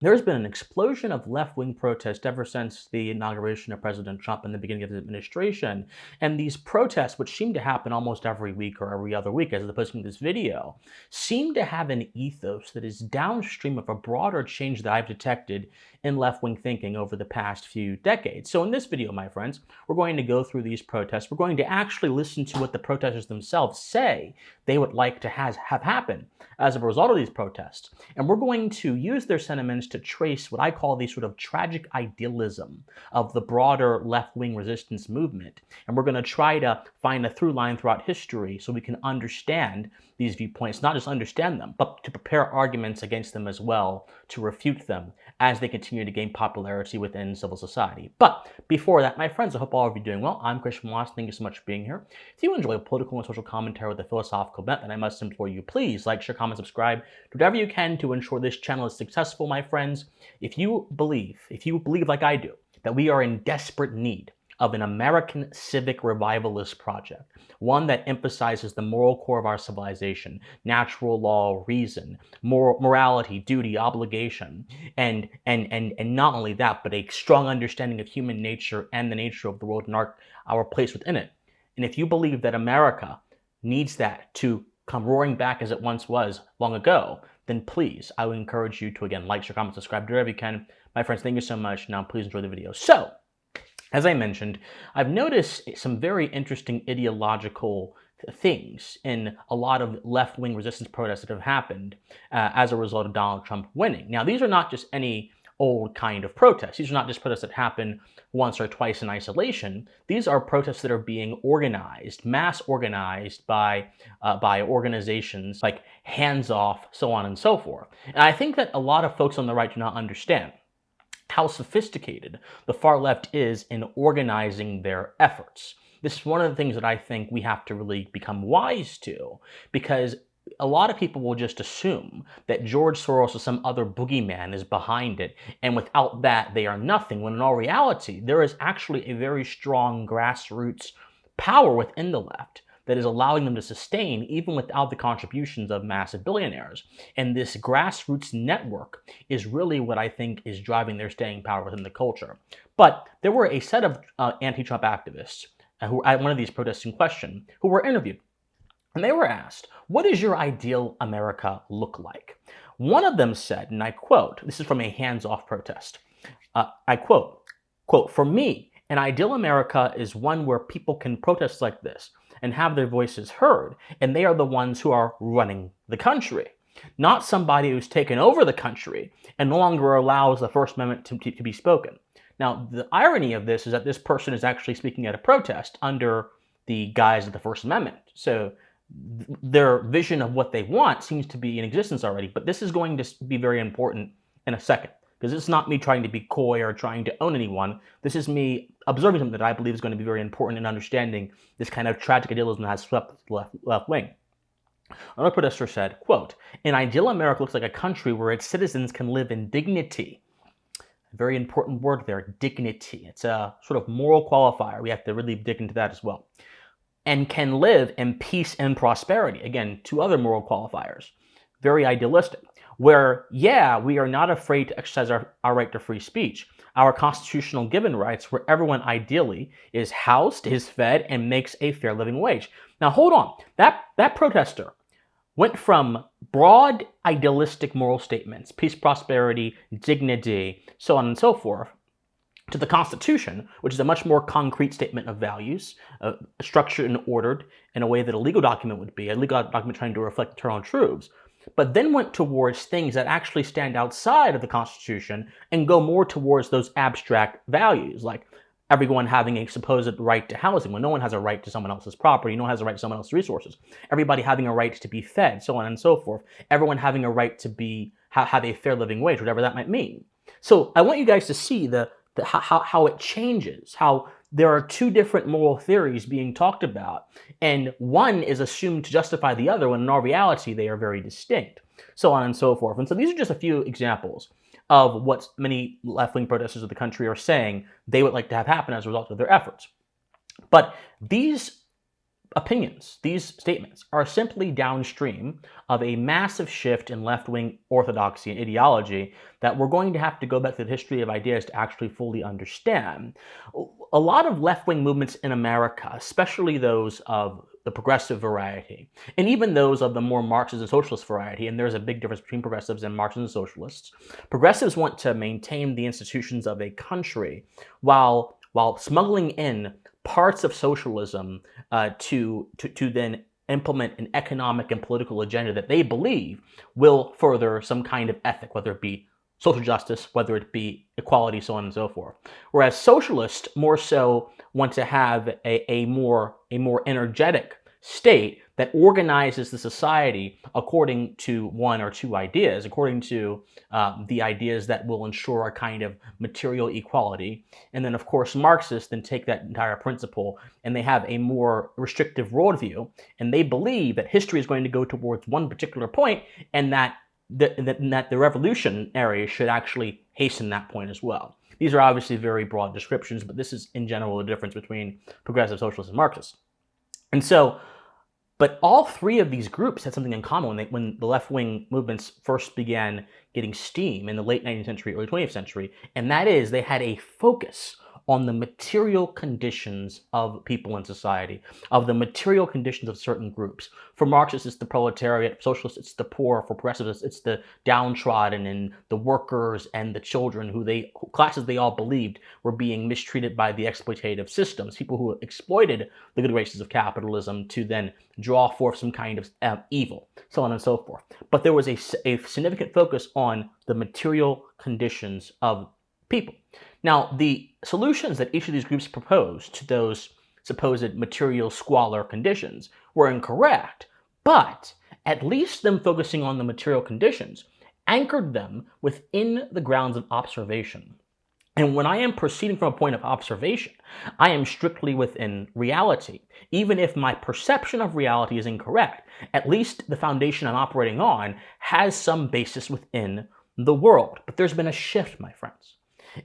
There's been an explosion of left-wing protest ever since the inauguration of President Trump in the beginning of his administration. And these protests, which seem to happen almost every week or every other week as the posting of this video, seem to have an ethos that is downstream of a broader change that I've detected in left-wing thinking over the past few decades. So in this video, my friends, we're going to go through these protests. We're going to actually listen to what the protesters themselves say they would like to have happen as a result of these protests. And we're going to use their sentiments to trace what I call the sort of tragic idealism of the broader left-wing resistance movement. And we're going to try to find a through line throughout history so we can understand these viewpoints, not just understand them, but to prepare arguments against them as well, to refute them as they continue to gain popularity within civil society. But before that, my friends, I hope all of you are doing well. I'm Christian Moss. Thank you so much for being here. If you enjoy political and social commentary with a philosophical bent, then I must implore you, please like, share, comment, subscribe, do whatever you can to ensure this channel is successful, my friends. If you believe like I do, that we are in desperate need of an American civic revivalist project, one that emphasizes the moral core of our civilization, natural law, reason, morality, duty, obligation, and not only that, but a strong understanding of human nature and the nature of the world and our place within it. And if you believe that America needs that to come roaring back as it once was long ago, then please, I would encourage you to, again, like, share, comment, subscribe, do whatever you can. My friends, thank you so much. Now, please enjoy the video. So, as I mentioned, I've noticed some very interesting ideological things in a lot of left-wing resistance protests that have happened as a result of Donald Trump winning. Now, these are not just any old kind of protests. These are not just protests that happen once or twice in isolation. These are protests that are being organized, mass organized by organizations like Hands Off, so on and so forth. And I think that a lot of folks on the right do not understand how sophisticated the far left is in organizing their efforts. This is one of the things that I think we have to really become wise to, because a lot of people will just assume that George Soros or some other boogeyman is behind it, and without that they are nothing, when in all reality there is actually a very strong grassroots power within the left that is allowing them to sustain even without the contributions of massive billionaires. And this grassroots network is really what I think is driving their staying power within the culture. But there were a set of anti-Trump activists who were at one of these protests in question who were interviewed. And they were asked, what does your ideal America look like? One of them said, and I quote, this is from a hands-off protest, I quote, for me, an ideal America is one where people can protest like this and have their voices heard, and they are the ones who are running the country, not somebody who's taken over the country and no longer allows the First Amendment to be spoken. Now, the irony of this is that this person is actually speaking at a protest under the guise of the First Amendment. So their vision of what they want seems to be in existence already, but this is going to be very important in a second, because it's not me trying to be coy or trying to own anyone. This is me observing something that I believe is going to be very important in understanding this kind of tragic idealism that has swept the left wing. Another protester said, quote, an ideal America looks like a country where its citizens can live in dignity. A very important word there, dignity. It's a sort of moral qualifier. We have to really dig into that as well. And can live in peace and prosperity. Again, two other moral qualifiers. Very idealistic. Where, yeah, we are not afraid to exercise our right to free speech, our constitutional given rights, where everyone ideally is housed, is fed, and makes a fair living wage. Now, hold on. That protester went from broad idealistic moral statements, peace, prosperity, dignity, so on and so forth, to the Constitution, which is a much more concrete statement of values, structured and ordered in a way that a legal document would be, a legal document trying to reflect eternal truths, but then went towards things that actually stand outside of the Constitution and go more towards those abstract values, like everyone having a supposed right to housing, when no one has a right to someone else's property, no one has a right to someone else's resources, everybody having a right to be fed, so on and so forth, everyone having a right to have a fair living wage, whatever that might mean. So I want you guys to see how it changes, how there are two different moral theories being talked about, and one is assumed to justify the other when in all reality they are very distinct, so on and so forth. And so these are just a few examples of what many left-wing protesters of the country are saying they would like to have happen as a result of their efforts. But these opinions, these statements, are simply downstream of a massive shift in left-wing orthodoxy and ideology that we're going to have to go back to the history of ideas to actually fully understand. A lot of left-wing movements in America, especially those of the progressive variety, and even those of the more Marxist and socialist variety, and there's a big difference between progressives and Marxists and socialists. Progressives want to maintain the institutions of a country while smuggling in parts of socialism to then implement an economic and political agenda that they believe will further some kind of ethic, whether it be social justice, whether it be equality, so on and so forth. Whereas socialists more so want to have a more energetic state that organizes the society according to one or two ideas, according to the ideas that will ensure a kind of material equality. And then, of course, Marxists then take that entire principle and they have a more restrictive worldview, and they believe that history is going to go towards one particular point, and that the revolutionary should actually hasten that point as well. These are obviously very broad descriptions, but this is in general the difference between progressive socialists and Marxists. And so, but all three of these groups had something in common when the left-wing movements first began getting steam in the late 19th century, early 20th century, and that is they had a focus on the material conditions of people in society, of the material conditions of certain groups. For Marxists, it's the proletariat. For socialists, it's the poor. For progressives, it's the downtrodden and the workers and the children, classes they all believed were being mistreated by the exploitative systems, people who exploited the good graces of capitalism to then draw forth some kind of evil, so on and so forth. But there was a significant focus on the material conditions of people. Now, the solutions that each of these groups proposed to those supposed material squalor conditions were incorrect, but at least them focusing on the material conditions anchored them within the grounds of observation. And when I am proceeding from a point of observation, I am strictly within reality. Even if my perception of reality is incorrect, at least the foundation I'm operating on has some basis within the world. But there's been a shift, my friends.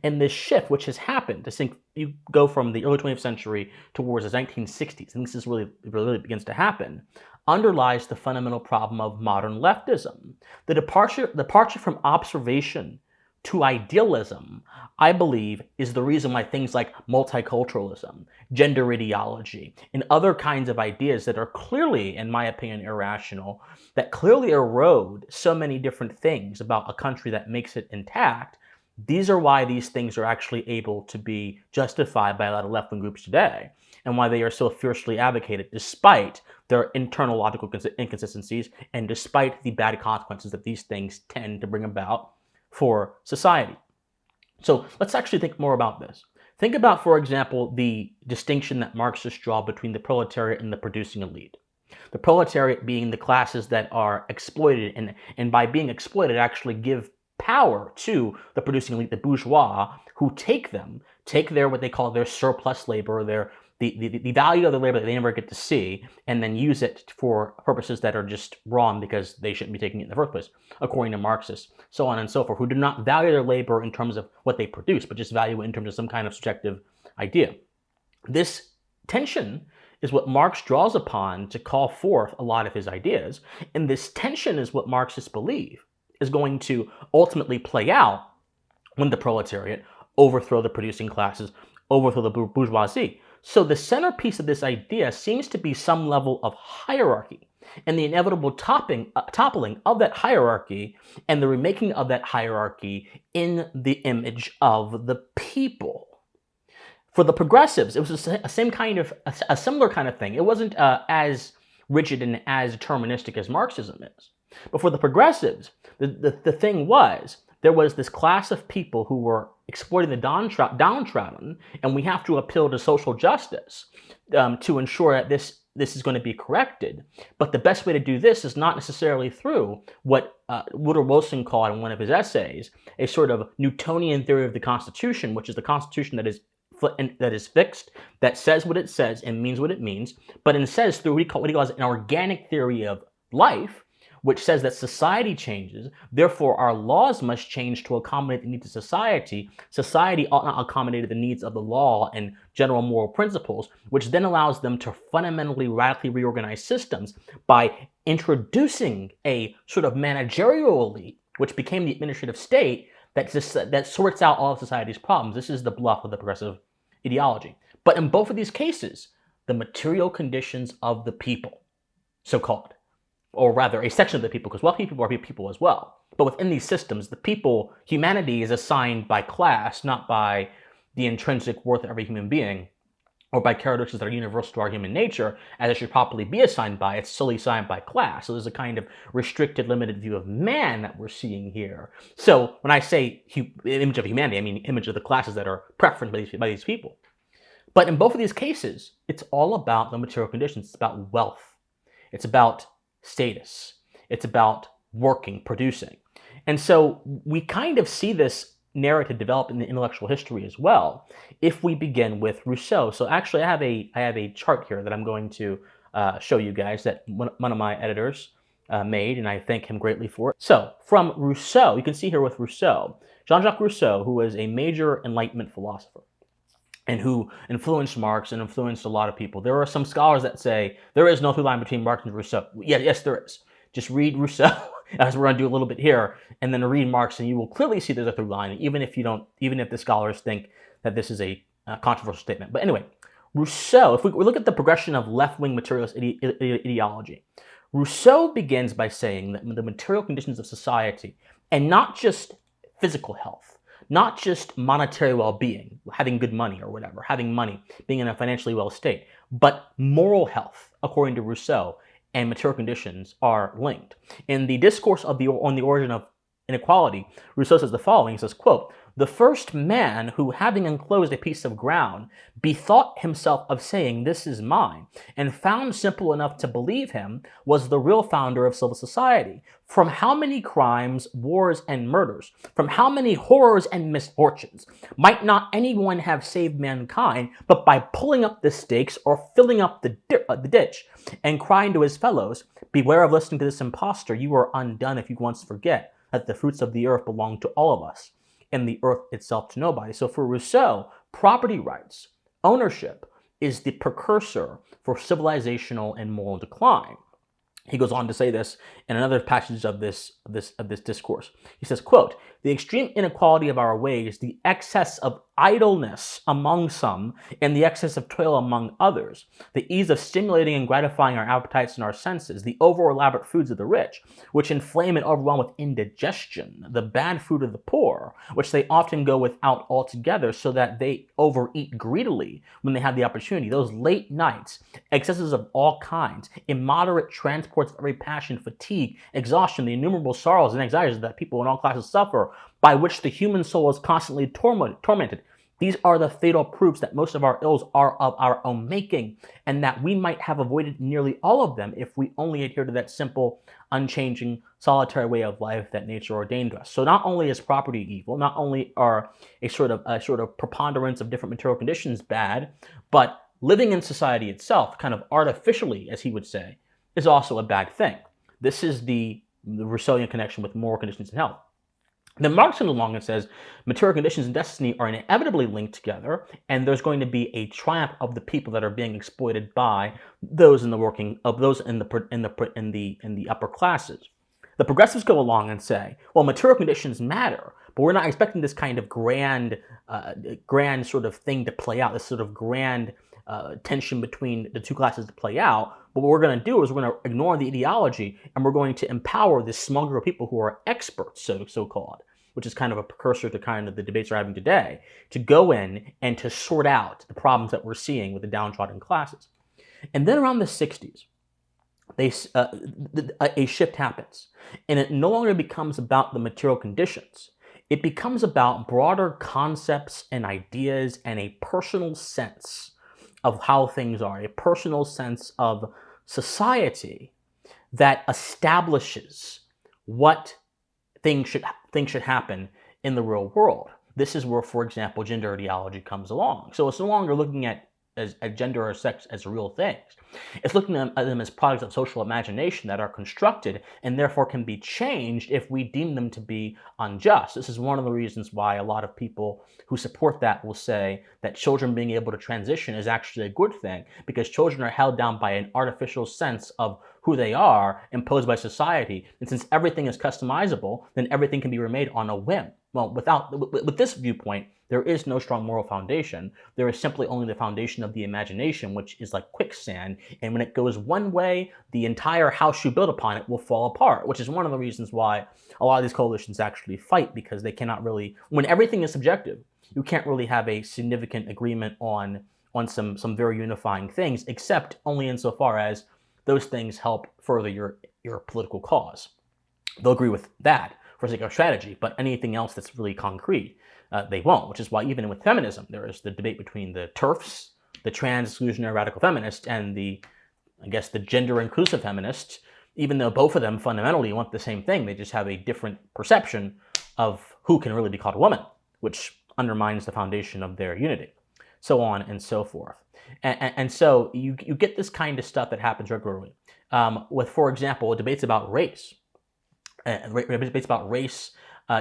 And this shift, which has happened, I think you go from the early 20th century towards the 1960s, and this is really begins to happen, underlies the fundamental problem of modern leftism. The departure from observation to idealism, I believe, is the reason why things like multiculturalism, gender ideology, and other kinds of ideas that are clearly, in my opinion, irrational, that clearly erode so many different things about a country that makes it intact. These are why these things are actually able to be justified by a lot of left-wing groups today, and why they are so fiercely advocated despite their internal logical inconsistencies and despite the bad consequences that these things tend to bring about for society. So let's actually think more about this. Think about, for example, the distinction that Marxists draw between the proletariat and the producing elite. The proletariat being the classes that are exploited, and by being exploited actually give power to the producing elite, the bourgeois, who take their what they call their surplus labor, the value of the labor that they never get to see, and then use it for purposes that are just wrong because they shouldn't be taking it in the first place, according to Marxists, so on and so forth, who do not value their labor in terms of what they produce, but just value it in terms of some kind of subjective idea. This tension is what Marx draws upon to call forth a lot of his ideas, and this tension is what Marxists believe is going to ultimately play out when the proletariat overthrow the producing classes, overthrow the bourgeoisie. So the centerpiece of this idea seems to be some level of hierarchy, and the inevitable toppling of that hierarchy and the remaking of that hierarchy in the image of the people. For the progressives, it was a similar kind of thing. It wasn't as rigid and as deterministic as Marxism is. But for the progressives, the thing was, there was this class of people who were exploiting the downtrodden, and we have to appeal to social justice to ensure that this is going to be corrected. But the best way to do this is not necessarily through what Woodrow Wilson called in one of his essays a sort of Newtonian theory of the Constitution, which is the Constitution that is fixed, that says what it says and means what it means, but instead through what he calls an organic theory of life, which says that society changes, therefore our laws must change to accommodate the needs of society. Society ought not accommodate the needs of the law and general moral principles, which then allows them to fundamentally, radically reorganize systems by introducing a sort of managerial elite, which became the administrative state, that sorts out all of society's problems. This is the bluff of the progressive ideology. But in both of these cases, the material conditions of the people, so-called, or rather a section of the people, because wealthy people are people as well. But within these systems, the people, humanity is assigned by class, not by the intrinsic worth of every human being, or by characteristics that are universal to our human nature, as it should properly be assigned by. It's solely assigned by class. So there's a kind of restricted, limited view of man that we're seeing here. So when I say image of humanity, I mean image of the classes that are preferenced by these people. But in both of these cases, it's all about the material conditions. It's about wealth. It's about status. It's about working, producing. And so we kind of see this narrative develop in the intellectual history as well, if we begin with Rousseau. So actually I have a chart here that I'm going to show you guys that one of my editors made, and I thank him greatly for it. So from Rousseau, you can see here with Rousseau, Jean-Jacques Rousseau, who was a major Enlightenment philosopher and who influenced Marx and influenced a lot of people. There are some scholars that say there is no through line between Marx and Rousseau. Yes, there is. Just read Rousseau, as we're going to do a little bit here, and then read Marx, and you will clearly see there's a through line, even if the scholars think that this is a controversial statement. But anyway, Rousseau, if we look at the progression of left-wing materialist ideology, Rousseau begins by saying that the material conditions of society, and not just physical health, not just monetary well-being, having good money or whatever, having money, being in a financially well state, but moral health, according to Rousseau, and material conditions are linked. In the discourse on the origin of inequality, Rousseau says the following. He says, quote, "The first man who, having enclosed a piece of ground, bethought himself of saying, 'This is mine,' and found simple enough to believe him, was the real founder of civil society. From how many crimes, wars, and murders, from how many horrors and misfortunes, might not anyone have saved mankind, but by pulling up the stakes or filling up the ditch, and crying to his fellows, 'Beware of listening to this impostor, you are undone if you once forget that the fruits of the earth belong to all of us, and the earth itself to nobody.'" So for Rousseau, property rights, ownership, is the precursor for civilizational and moral decline. He goes on to say this in another passage of this discourse. He says, quote, "The extreme inequality of our wage, the excess of idleness among some, and the excess of toil among others, the ease of stimulating and gratifying our appetites and our senses, the over-elaborate foods of the rich, which inflame and overwhelm with indigestion, the bad food of the poor, which they often go without altogether, so that they overeat greedily when they have the opportunity, those late nights, excesses of all kinds, immoderate transports of every passion, fatigue, exhaustion, the innumerable sorrows and anxieties that people in all classes suffer, by which the human soul is constantly tormented. These are the fatal proofs that most of our ills are of our own making, and that we might have avoided nearly all of them if we only adhere to that simple, unchanging, solitary way of life that nature ordained to us." So not only is property evil, not only are a sort of preponderance of different material conditions bad, but living in society itself, kind of artificially, as he would say, is also a bad thing. This is the Rousseauian connection with moral conditions and health. Then Marx comes along and says material conditions and destiny are inevitably linked together, and there's going to be a triumph of the people that are being exploited by those in the upper classes. The progressives go along and say, well, material conditions matter, but we're not expecting this kind of grand sort of thing to play out, this sort of grand tension between the two classes to play out. But what we're going to do is we're going to ignore the ideology, and we're going to empower this small group of people who are experts, so-called, which is kind of a precursor to kind of the debates we're having today, to go in and to sort out the problems that we're seeing with the downtrodden classes. And then around the 60s, a shift happens, and it no longer becomes about the material conditions. It becomes about broader concepts and ideas and a personal sense of how things are, a personal sense of society that establishes what things should happen in the real world. This is where, for example, gender ideology comes along. So it's no longer looking at as gender or sex as real things. It's looking at them as products of social imagination that are constructed and therefore can be changed if we deem them to be unjust. This is one of the reasons why a lot of people who support that will say that children being able to transition is actually a good thing, because children are held down by an artificial sense of who they are imposed by society. And since everything is customizable, then everything can be remade on a whim. Well, with this viewpoint, there is no strong moral foundation. There is simply only the foundation of the imagination, which is like quicksand. And when it goes one way, the entire house you build upon it will fall apart, which is one of the reasons why a lot of these coalitions actually fight, because they cannot really, when everything is subjective, you can't really have a significant agreement on some very unifying things, except only insofar as those things help further your political cause. They'll agree with that for sake of strategy, but anything else that's really concrete, they won't, which is why even with feminism, there is the debate between the TERFs, the trans-exclusionary radical feminist, and the gender-inclusive feminist. Even though both of them fundamentally want the same thing, they just have a different perception of who can really be called a woman, which undermines the foundation of their unity, so on and so forth. And so you get this kind of stuff that happens regularly with, for example, debates about race. Debates about race,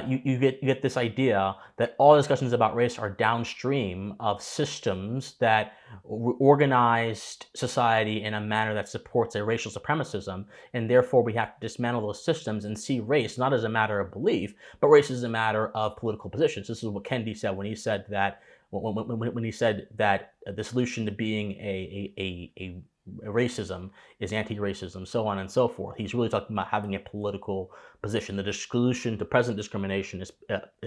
you get this idea that all discussions about race are downstream of systems that organized society in a manner that supports a racial supremacism, and therefore we have to dismantle those systems and see race not as a matter of belief, but race as a matter of political positions. This is what Kennedy said when he said that the solution to being a racism is anti-racism, so on and so forth. He's really talking about having a political position. The solution to present discrimination is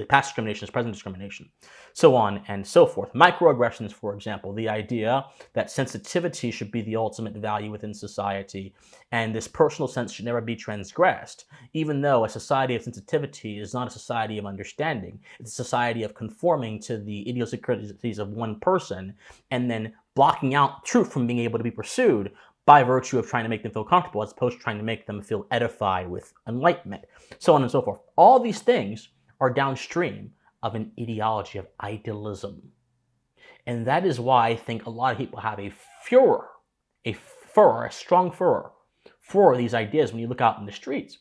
past discrimination is present discrimination, so on and so forth. Microaggressions, for example, the idea that sensitivity should be the ultimate value within society, and this personal sense should never be transgressed, even though a society of sensitivity is not a society of understanding. It's a society of conforming to the idiosyncrasies of one person, and then blocking out truth from being able to be pursued by virtue of trying to make them feel comfortable, as opposed to trying to make them feel edified with enlightenment, so on and so forth. All these things are downstream of an ideology of idealism. And that is why I think a lot of people have a strong furor for these ideas when you look out in the streets.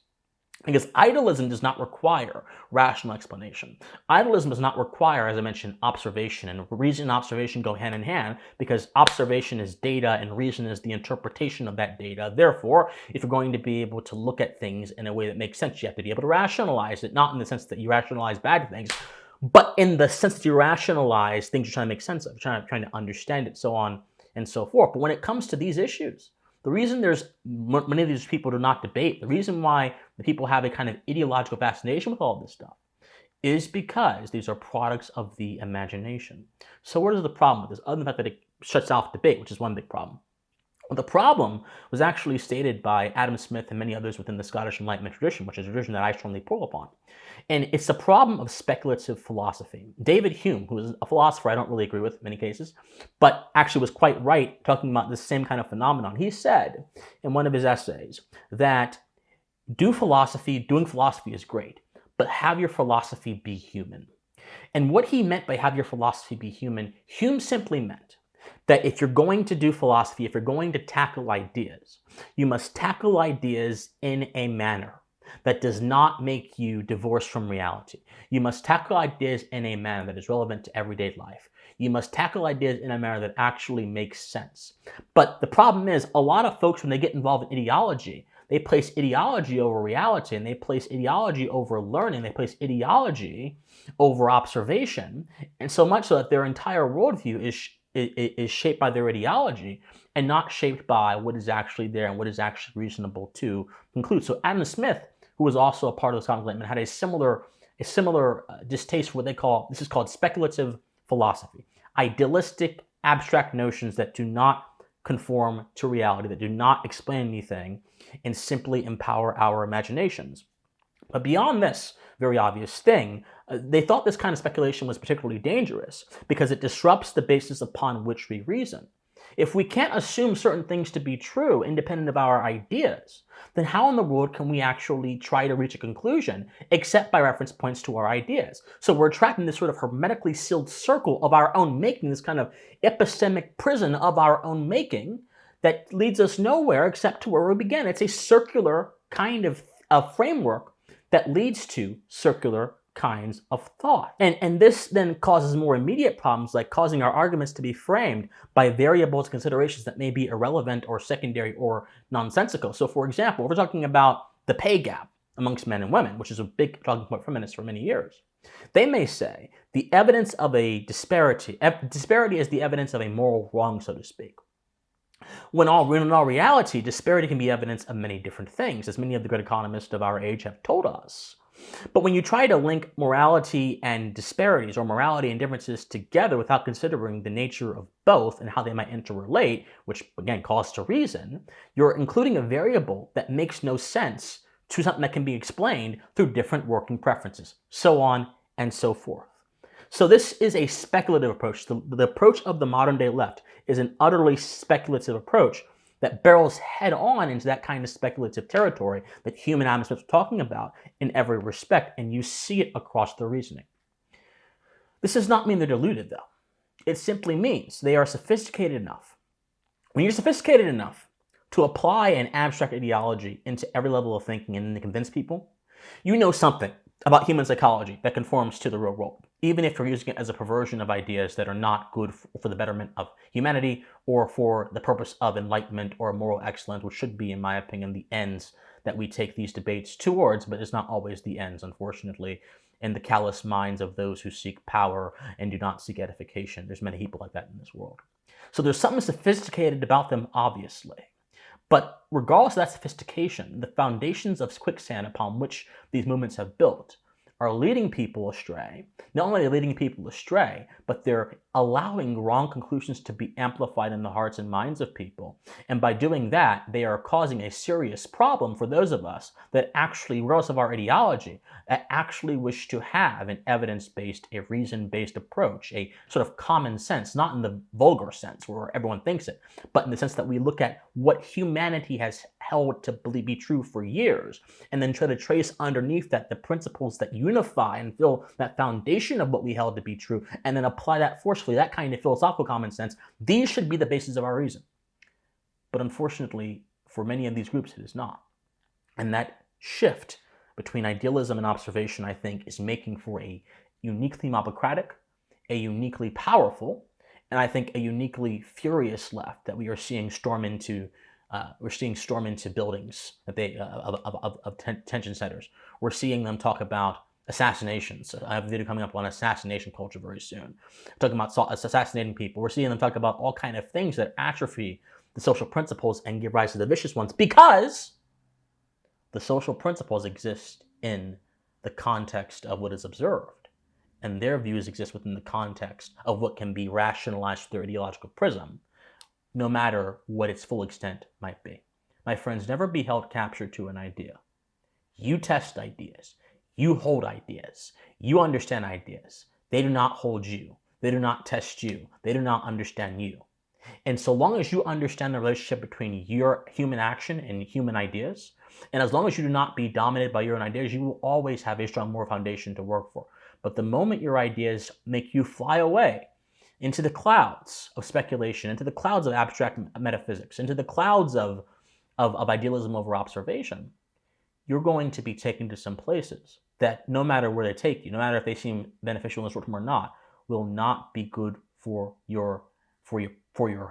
Because idealism does not require rational explanation. Idealism does not require, as I mentioned, observation. And reason and observation go hand in hand, because observation is data and reason is the interpretation of that data. Therefore, if you're going to be able to look at things in a way that makes sense, you have to be able to rationalize it, not in the sense that you rationalize bad things, but in the sense that you rationalize things you're trying to make sense of, trying to understand it, so on and so forth. But when it comes to these issues, the reason there's many of these people do not debate, the reason why the people have a kind of ideological fascination with all this stuff, is because these are products of the imagination. So what is the problem with this, other than the fact that it shuts off debate, which is one big problem? Well, the problem was actually stated by Adam Smith and many others within the Scottish Enlightenment tradition, which is a tradition that I strongly pull upon. And it's the problem of speculative philosophy. David Hume, who is a philosopher I don't really agree with in many cases, but actually was quite right talking about this same kind of phenomenon. He said in one of his essays that doing philosophy is great, but have your philosophy be human. And what he meant by have your philosophy be human, Hume simply meant that if you're going to do philosophy, if you're going to tackle ideas, you must tackle ideas in a manner that does not make you divorced from reality. You must tackle ideas in a manner that is relevant to everyday life. You must tackle ideas in a manner that actually makes sense. But the problem is, a lot of folks, when they get involved in ideology, they place ideology over reality, and they place ideology over learning. They place ideology over observation, and so much so that their entire worldview is shaped by their ideology and not shaped by what is actually there and what is actually reasonable to conclude. So Adam Smith, who was also a part of the Scottish Enlightenment, had a similar distaste for what they call, this is called speculative philosophy. Idealistic, abstract notions that do not conform to reality, that do not explain anything, and simply empower our imaginations. But beyond this very obvious thing, they thought this kind of speculation was particularly dangerous because it disrupts the basis upon which we reason. If we can't assume certain things to be true independent of our ideas, then how in the world can we actually try to reach a conclusion except by reference points to our ideas? So we're trapped in this sort of hermetically sealed circle of our own making, this kind of epistemic prison of our own making that leads us nowhere except to where we began. It's a circular kind of framework that leads to circular kinds of thought. And this then causes more immediate problems, like causing our arguments to be framed by variables, considerations that may be irrelevant or secondary or nonsensical. So for example, if we're talking about the pay gap amongst men and women, which is a big talking point for feminists for many years, they may say the evidence of a disparity is the evidence of a moral wrong, so to speak. When in all reality, disparity can be evidence of many different things, as many of the great economists of our age have told us. But when you try to link morality and disparities, or morality and differences together without considering the nature of both and how they might interrelate, which again calls to reason, you're including a variable that makes no sense to something that can be explained through different working preferences, so on and so forth. So this is a speculative approach. The approach of the modern day left is an utterly speculative approach that barrels head on into that kind of speculative territory that human atmospheres are talking about in every respect, and you see it across the reasoning. This does not mean they're deluded, though. It simply means they are sophisticated enough. When you're sophisticated enough to apply an abstract ideology into every level of thinking and to convince people, you know something about human psychology that conforms to the real world, even if you're using it as a perversion of ideas that are not good for the betterment of humanity or for the purpose of enlightenment or moral excellence, which should be, in my opinion, the ends that we take these debates towards, but it's not always the ends, unfortunately, in the callous minds of those who seek power and do not seek edification. There's many people like that in this world. So there's something sophisticated about them, obviously. But regardless of that sophistication, the foundations of quicksand upon which these movements have built are leading people astray. Not only are they leading people astray, but they're allowing wrong conclusions to be amplified in the hearts and minds of people. And by doing that, they are causing a serious problem for those of us that actually, regardless of our ideology, that actually wish to have an evidence-based, a reason-based approach, a sort of common sense, not in the vulgar sense where everyone thinks it, but in the sense that we look at what humanity has held to be true for years, and then try to trace underneath that the principles that unify and fill that foundation of what we held to be true, and then apply that forcefully, that kind of philosophical common sense. These should be the basis of our reason. But unfortunately, for many of these groups, it is not. And that shift between idealism and observation, I think, is making for a uniquely mobocratic, a uniquely powerful, and I think a uniquely furious left that we are seeing storm into. We're seeing storm into buildings that of tension centers. We're seeing them talk about assassinations. I have a video coming up on assassination culture very soon. Talking about assassinating people. We're seeing them talk about all kind of things that atrophy the social principles and give rise to the vicious ones, because the social principles exist in the context of what is observed, and their views exist within the context of what can be rationalized through their ideological prism, no matter what its full extent might be. My friends, never be held captured to an idea. You test ideas. You hold ideas. You understand ideas. They do not hold you. They do not test you. They do not understand you. And so long as you understand the relationship between your human action and human ideas, and as long as you do not be dominated by your own ideas, you will always have a strong moral foundation to work for. But the moment your ideas make you fly away into the clouds of speculation, into the clouds of abstract metaphysics, into the clouds of idealism over observation, you're going to be taken to some places that, no matter where they take you, no matter if they seem beneficial in the short term or not, will not be good for your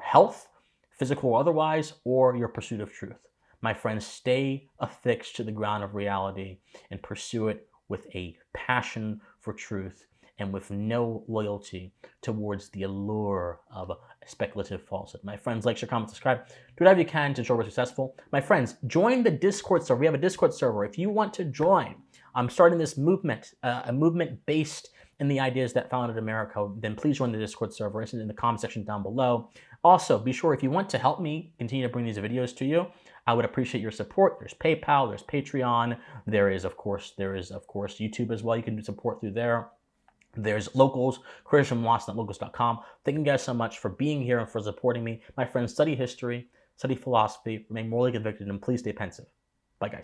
health, physical or otherwise, or your pursuit of truth. My friends, stay affixed to the ground of reality and pursue it with a passion for truth and with no loyalty towards the allure of speculative falsehood. My friends, like, share, comment, subscribe. Do whatever you can to ensure we're successful. My friends, join the Discord server. We have a Discord server. If you want to join, I'm starting this movement, a movement based in the ideas that founded America, then please join the Discord server. It's in the comment section down below. Also, be sure, if you want to help me continue to bring these videos to you, I would appreciate your support. There's PayPal, there's Patreon, there is of course YouTube as well. You can do support through there. There's Locals, creation from locals.com. Thank you guys so much for being here and for supporting me. My friends, study history, study philosophy, remain morally convicted, and please stay pensive. Bye, guys.